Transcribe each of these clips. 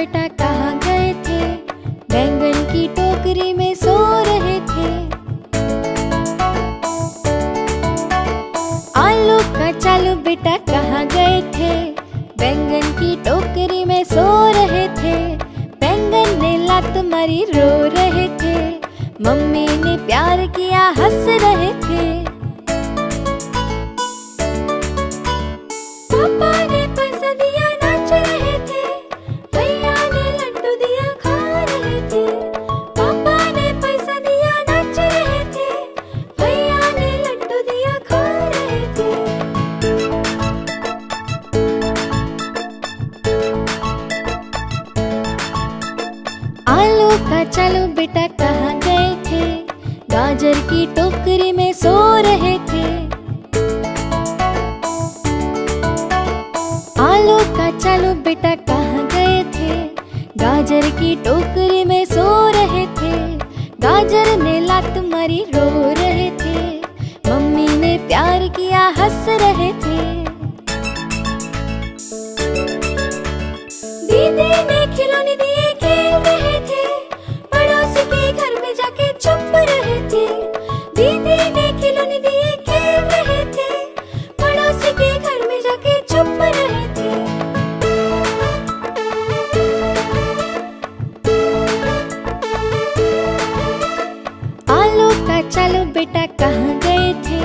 बेटा कहाँ गए थे? बैंगन की टोकरी में सो रहे थे। आलू कचालू बेटा कहाँ गए थे? बैंगन की टोकरी में सो रहे थे। बैंगन ने लात मारी रो रहे थे। मम्मी ने प्यार किया हंस रहे थे। पापा ने पैसा दिया नाच रहे थे। भैया ने लड्डू दिया खा रहे थे। पापा ने पैसा दिया नाच रहे थे। भैया ने लड्डू दिया खा रहे थे। आलू कचालू बेटा कहाँ गए थे? गाजर की टोकरी में सो रहे थे। आलू कचालू बेटा कहाँ गए थे? गाजर की टोकरी में सो रहे थे। गाजर ने लात मारी रो रहे थे। मम्मी ने प्यार किया हंस रहे थे। दीदी ने खिलौने दिए खेल रहे थे। पड़ोसी के घर में जाके छुप रहे थे। दीदी ने खिलौने दिए खेल रहे थे। पड़ोसी के घर में जाके छुप रहे थे। आलू कचालू बेटा कहाँ गए थे?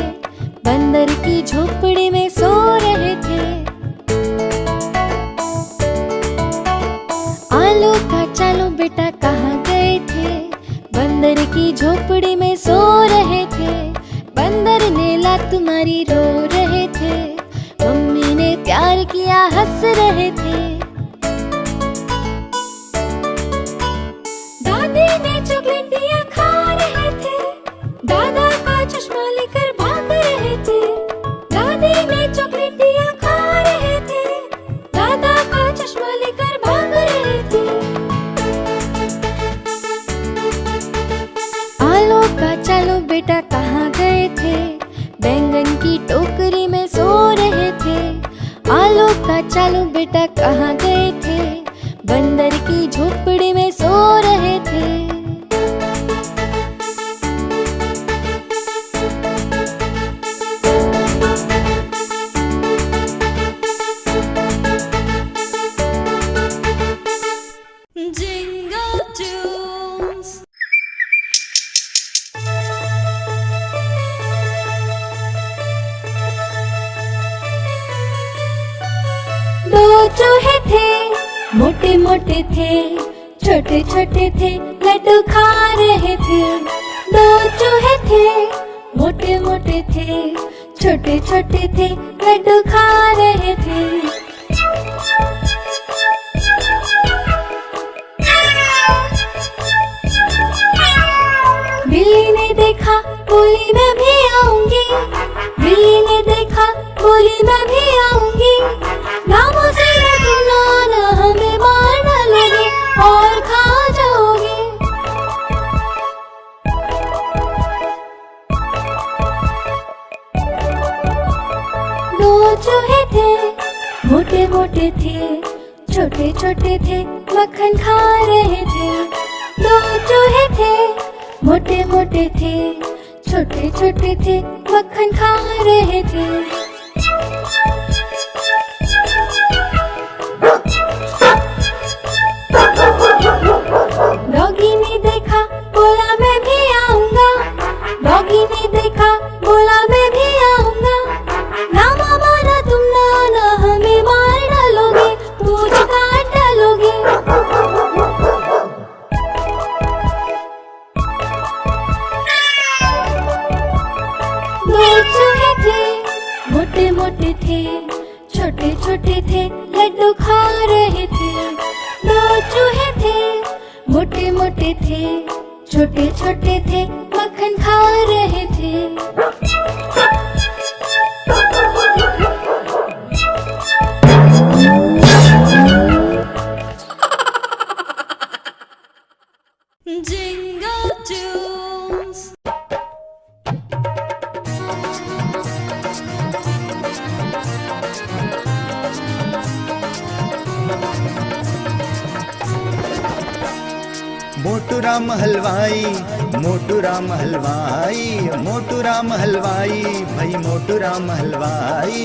बंदर की झोपड़ी में सो रहे थे। आलू कचालू बेटा कहाँ गए थे? बंदर की झोपड़ी में सो रहे थे। बंदर ने लात मारी रो रहे थे। मम्मी ने प्यार किया हंस रहे थे। दादी ने चॉकलेट दिया खा रहे थे। दादा का चश्मा लेकर भाग रहे थे। दादी ने चॉकलेट दिया खा रहे थे। दादा का चश्मा लेकर भाग रहे थे। आलू कचालू बेटा कहाँ गए थे? बैंगन की टोकरी में सो रहे थे। आलू कचालू बेटा कहाँ गए थे? बंदर की झोपड़ी में सो रहे थे। Jingle tunes. दो चूहे थे, मोटे मोटे थे, छोटे छोटे थे, लड्डू खा रहे थे। दो चूहे थे, मोटे मोटे थे, छोटे छोटे थे, लड्डू खा रहे थे। बिल्ली ने देखा, बोली मैं भी आऊंगी। बिल्ली ने देखा, बोली मैं भी आऊंगी। नामों से न बुलाना, हमें मार डालोगे और खा जाओगे। दो चूहे थे, मोटे मोटे थे, छोटे छोटे थे, मक्खन खा रहे थे। दो चूहे थे, मोटे मोटे थे, छोटे छोटे थे, मक्खन खा रहे थे। डॉगी ने देखा, बोला मैं भी आऊंगा। डॉगी ने देखा, बोला मैं भी आऊंगा। ना मामा ना तुम ना हमें मार डालोगे, पूंछ काट डालोगे। दो चूहे थे, मोटे मोटे थे, छोटे छोटे थे, लड्डू खा रहे थे। दो चूहे थे, मोटे मोटे थे, छोटे छोटे थे, मक्खन खा रहे थे। Jingle tunes. मोटू राम हलवाई, मोटू राम हलवाई, मोटू राम हलवाई, भाई मोटू राम हलवाई।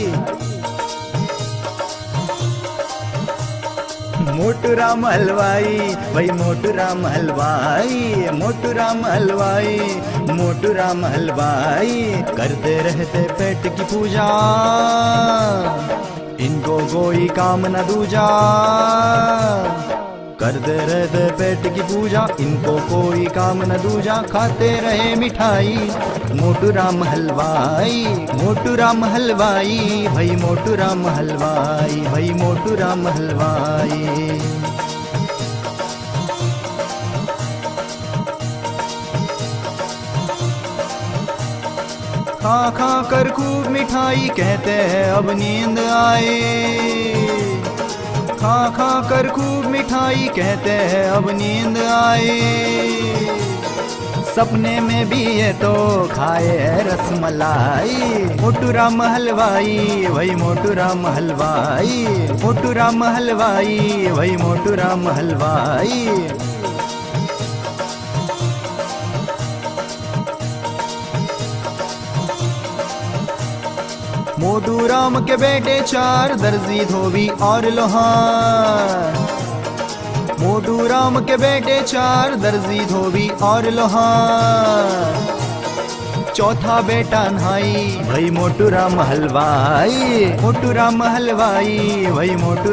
मोटू राम हलवाई, भाई मोटू राम हलवाई, मोटू राम हलवाई, मोटू राम हलवाई। करते रहते पेट की पूजा, इनको कोई काम न दूजा। करते रहते पेट की पूजा, इनको कोई काम न दूजा। खाते रहे मिठाई, मोटू राम हलवाई, मोटू राम हलवाई, भाई मोटू राम हलवाई, भाई मोटू राम हलवाई। खा खा कर खूब मिठाई, कहते हैं अब नींद आए। खा खा कर खूब मिठाई, कहते हैं अब नींद आए। सपने में भी ये तो खाए रसमलाई। मोटू राम हलवाई, भाई मोटू राम हलवाई, मोटू राम हलवाई, भाई मोटू राम हलवाई। मोटू राम के बेटे चार, दर्जी धोबी और लोहार। मोटू राम के बेटे चार, दर्जी धोबी और लोहार। चौथा बेटा नहाई, भाई मोटू राम हलवाई, मोटू राम हलवाई, भाई मोटू